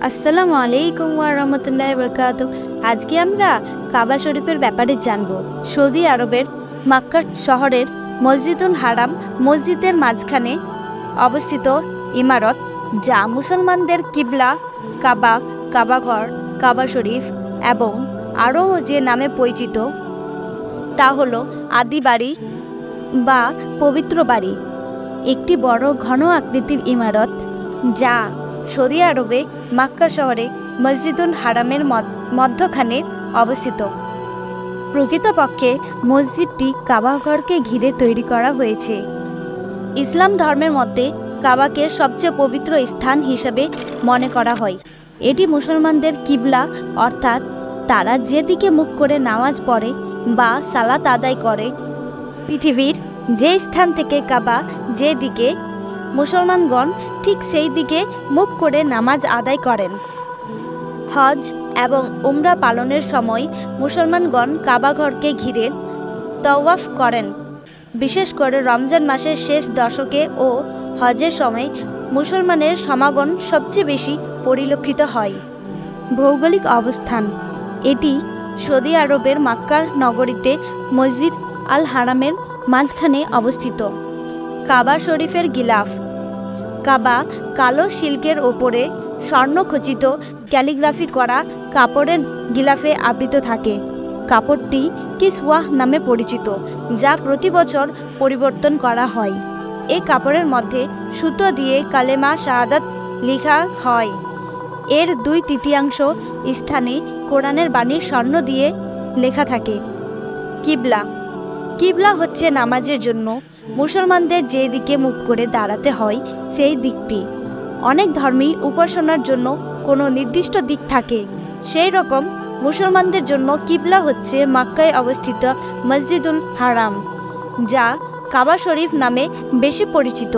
আসসালামু আলাইকুম ওয়া রাহমাতুল্লাহি ওয়া বারাকাতুহু। আজকে আমরা কাবা শরীফের ব্যাপারে জানব। সৌদি আরবের মক্কা শহরের মসজিদুল হারাম মসজিদের মাঝখানে অবস্থিত ইমারত, যা মুসলমানদের কিবলা, কাবা, কাবাঘর, কাবা শরীফ এবং আরও যে নামে পরিচিত তা হলো আদি বাড়ি বা পবিত্র বাড়ি। একটি বড় ঘন আকৃতির ইমারত যা সৌদি আরবে মক্কা শহরে মসজিদুল হারামের মধ্যখানে অবস্থিত। প্রকৃতপক্ষে মসজিদটি কাবাঘরকে ঘিরে তৈরি করা হয়েছে। ইসলাম ধর্মের মধ্যে কাবাকে সবচেয়ে পবিত্র স্থান হিসেবে মনে করা হয়। এটি মুসলমানদের কিবলা, অর্থাৎ তারা যেদিকে মুখ করে নামাজ পড়ে বা সালাত আদায় করে। পৃথিবীর যে স্থান থেকে কাবা যেদিকে, মুসলমানগণ ঠিক সেই দিকে মুখ করে নামাজ আদায় করেন। হজ এবং উমরা পালনের সময় মুসলমানগণ কাবাঘরকে ঘিরে তাওয়াফ করেন। বিশেষ করে রমজান মাসের শেষ দশকে ও হজের সময় মুসলমানের সমাগম সবচেয়ে বেশি পরিলক্ষিত হয়। ভৌগোলিক অবস্থান: এটি সৌদি আরবের মক্কা নগরীতে মসজিদ আল হারামের মাঝখানে অবস্থিত। কাবা শরীফের গিলাফ: কাবা কালো সিল্কের ওপরে স্বর্ণখচিত ক্যালিগ্রাফি করা কাপড়ের গিলাফে আবৃত থাকে। কাপড়টি কিসওয়াহ নামে পরিচিত, যা প্রতি বছর পরিবর্তন করা হয়। এই কাপড়ের মধ্যে সুতো দিয়ে কালেমা শাহাদাত লেখা হয়। এর 2/3 স্থানে কোরআনের বাণী স্বর্ণ দিয়ে লেখা থাকে। কিবলা: কিবলা হচ্ছে নামাজের জন্য মুসলমানদের যে দিকে মুখ করে দাঁড়াতে হয় সেই দিকটি। অনেক ধর্মেই উপাসনার জন্য কোনো নির্দিষ্ট দিক থাকে। সেই রকম মুসলমানদের জন্য কিবলা হচ্ছে মক্কায় অবস্থিত মসজিদুল হারাম, যা কাবা শরীফ নামে বেশি পরিচিত।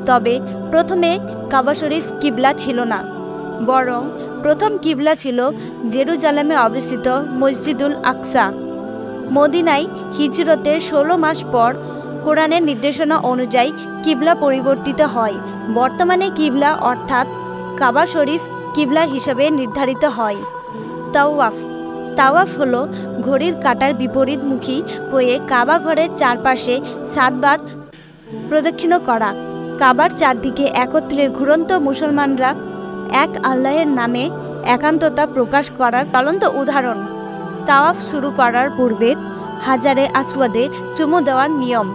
তবে প্রথমে কাবা শরীফ কিবলা ছিল না, বরং প্রথম কিবলা ছিল জেরুজালেমে অবস্থিত মসজিদুল আকসা। মদিনায় হিজরতের 16 মাস পর কোরআনের নির্দেশনা অনুযায়ী কিবলা পরিবর্তিত হয়। বর্তমানে কিবলা অর্থাৎ কাবা শরীফ কিবলা হিসেবে নির্ধারিত হয়। তাওয়াফ: তাওয়াফ হলো ঘড়ির কাঁটার বিপরীতমুখী হয়ে কাবা ঘরের চারপাশে 7 বার প্রদক্ষিণ করা। কাবার চারদিকে একত্রে ঘুরন্ত মুসলমানরা এক আল্লাহের নামে একান্ততা প্রকাশ করার জ্বলন্ত উদাহরণ। তাওয়াফ শুরু করার পূর্বে হাজারে আসওয়াদে চুমু দেওয়ার নিয়ম,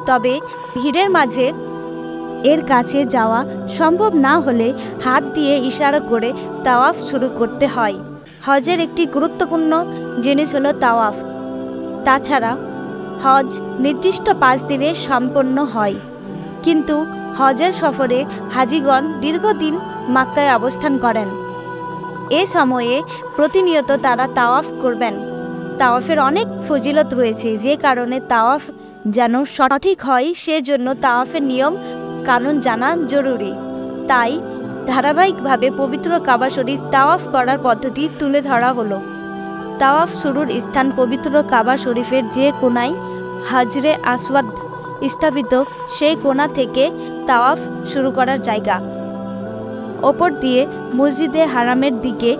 তবে ভিড়ের মাঝে এর কাছে যাওয়া সম্ভব না হলে হাত দিয়ে ইশারা করে তাওয়াফ শুরু করতে হয়। হজের একটি গুরুত্বপূর্ণ জিনিস হলো তাওয়াফ। তাছাড়া হজ নির্দিষ্ট 5 দিনে সম্পন্ন হয়, কিন্তু হজের সফরে হাজিগণ দীর্ঘদিন মক্কায় অবস্থান করেন। এ সময়ে প্রতিনিয়ত তারা তাওয়াফ করবেন। তাওয়াফের অনেক ফজিলত রয়েছে, যে কারণে তাওয়াফ যেন সঠিক হয় সেজন্য তাওয়াফের নিয়ম কানুন জানা জরুরি। তাই ধারাবাহিকভাবে পবিত্র কাবা শরীফ তাওয়াফ করার পদ্ধতি তুলে ধরা হলো। তাওয়াফ শুরুর স্থান পবিত্র কাবা শরীফের যে কোণায় হাজরে আসওয়াদ স্থাপিত, সেই কোণা থেকে তাওয়াফ শুরু করার জায়গা। ওপর দিয়ে মসজিদে হারামের দিকে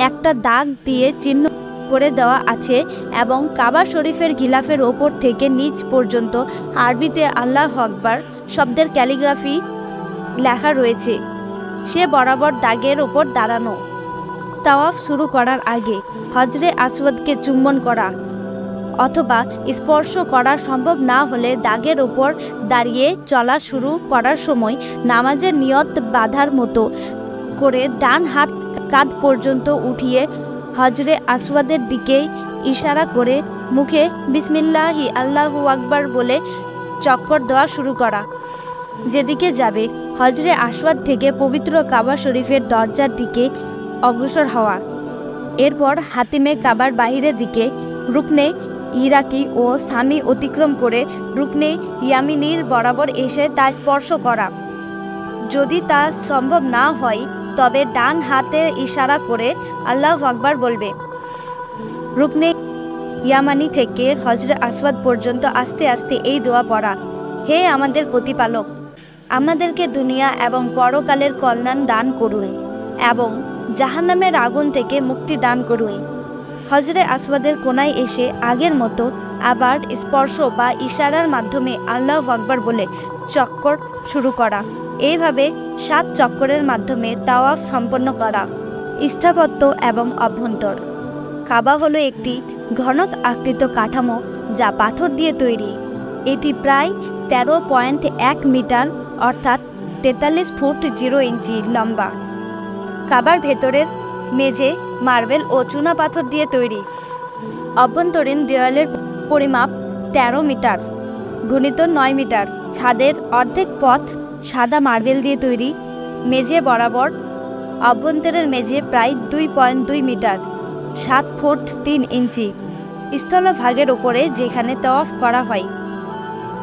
একটা দাগ দিয়ে চিহ্ন করে দেওয়া আছে এবং কাবা শরীফের গিলাফের ওপর থেকে নিচ পর্যন্ত আরবিতে আল্লাহু আকবার শব্দের ক্যালিগ্রাফি লেখা রয়েছে। সে বরাবর দাগের ওপর দাঁড়ানো। তাওয়াফ শুরু করার আগে হজরে আসওয়াদকে চুম্বন করা অথবা স্পর্শ করা সম্ভব না হলে দাগের ওপর দাঁড়িয়ে চলা শুরু করার সময় নামাজের নিয়ত বাঁধার মতো করে ডান হাত কাঁধ পর্যন্ত উঠিয়ে হজরে আসওয়াদের দিকে ইশারা করে মুখে বিসমিল্লাহি আল্লাহু আকবার বলে চক্কর দেওয়া শুরু করা। যেদিকে যাবে হজরে আসওয়াদ থেকে পবিত্র কাবা শরীফের দরজার দিকে অগ্রসর হওয়া। এরপর হাতিমে কাবার বাহিরের দিকে রুকনে ইরাকি ও সামি অতিক্রম করে রুকনে ইয়ামিনীর বরাবর এসে তা স্পর্শ করা। যদি তা সম্ভব না হয় তবে ডান হাতের ইশারা করে আল্লাহু আকবার বলবে। রুকনে ইয়ামানি থেকে হজরে আসওয়াদ পর্যন্ত আস্তে আস্তে এই দোয়া পড়া: হে আমাদের প্রতিপালক, আমাদেরকে দুনিয়া এবং পরকালের কল্যাণ দান করুন। এবং জাহান্নামের আগুন থেকে মুক্তি দান করুন। হজরে আসওয়াদের কোনায় এসে আগের মতো আবার স্পর্শ বা ইশারার মাধ্যমে আল্লাহু আকবার বলে চক্কর শুরু করা। এইভাবে 7 চক্করের মাধ্যমে তাওয়াফ সম্পন্ন করা। স্থাপত্য এবং অভ্যন্তর। কাবা হলো একটি ঘনক আকৃত কাঠামো যা পাথর দিয়ে তৈরি। এটি প্রায় 13.1 মিটার অর্থাৎ 43 ফুট 0 ইঞ্চি লম্বা। কাবার ভেতরের মেঝে মার্বেল ও চুনাপাথর দিয়ে তৈরি। অভ্যন্তরীণ দেওয়ালের পরিমাপ 13 মিটার গুণিত 9 মিটার। ছাদের অর্ধেক পথ সাদা মার্বেল দিয়ে তৈরি। মেঝে বরাবর অভ্যন্তরের মেঝে প্রায় 2.2 মিটার 7 ফুট 3 ইঞ্চি। স্থলভাগের উপরে যেখানে তাওয়াফ করা হয়।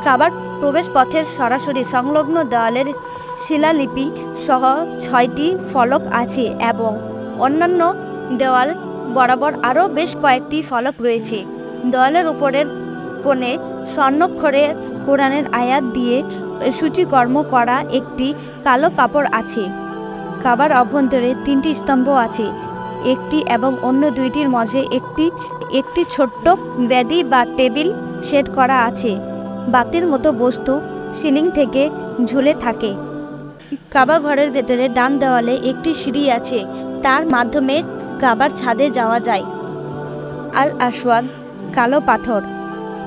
কাবার প্রবেশ পথের সরাসরি সংলগ্ন দেওয়ালের শিলালিপি সহ 6টি ফলক আছে এবং অন্যান্য দেওয়াল বরাবর আরও বেশ কয়েকটি ফলক রয়েছে। দেওয়ালের উপরের কোণে স্বর্ণাক্ষরে কোরআনের আয়াত দিয়ে সূচিকর্ম করা একটি কালো কাপড় আছে। কাবার অভ্যন্তরে 3টি স্তম্ভ আছে। একটি এবং অন্য দুইটির মাঝে একটি ছোট্ট বেদি বা টেবিল সেট করা আছে। বাতির মতো বস্তু সিলিং থেকে ঝুলে থাকে। কাবা ঘরের ভেতরে ডান দেওয়ালে একটি সিঁড়ি আছে, তার মাধ্যমে কাবার ছাদে যাওয়া যায়। আল আসওয়াদ কালো পাথর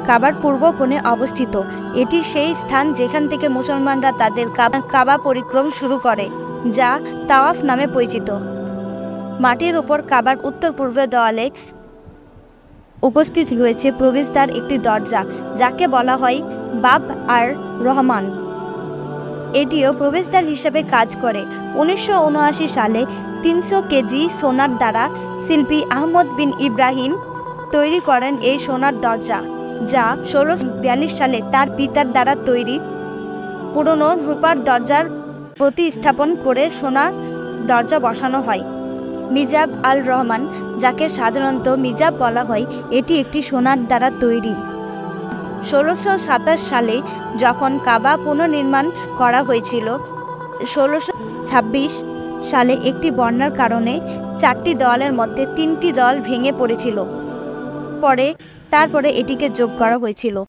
কাবার পূর্ব কোণে অবস্থিত। এটি সেই স্থান যেখান থেকে মুসলমানরা তাদের কাবা পরিক্রম শুরু করে, যা তাওয়াফ নামে পরিচিত। মাটির উপর কাবার উত্তর পূর্ব দেওয়ালে উপস্থিত রয়েছে প্রবেশদ্বার একটি দরজা, যাকে বলা হয় বাব আর রহমান। এটিও প্রবেশদ্বার হিসেবে কাজ করে। 1979 সালে 300 কেজি সোনার দ্বারা শিল্পী আহমদ বিন ইব্রাহিম তৈরি করেন এই সোনার দরজা, যা 1642 সালে তার পিতার দ্বারা তৈরি পুরনো রূপার দরজার প্রতিস্থাপন করে সোনার দরজা বসানো হয়। মিজাব আল রহমান, যাকে সাধারণত মিজাব বলা হয়, এটি একটি সোনার দ্বারা তৈরি। 1627 সালে যখন কাবা পুনর্নির্মাণ করা হয়েছিল, 1626 সালে একটি বন্যার কারণে 4টি দেওয়ালের মধ্যে 3টি দেওয়াল ভেঙে পড়েছিল। তারপরে এটিকে যোগ করা হয়েছিল।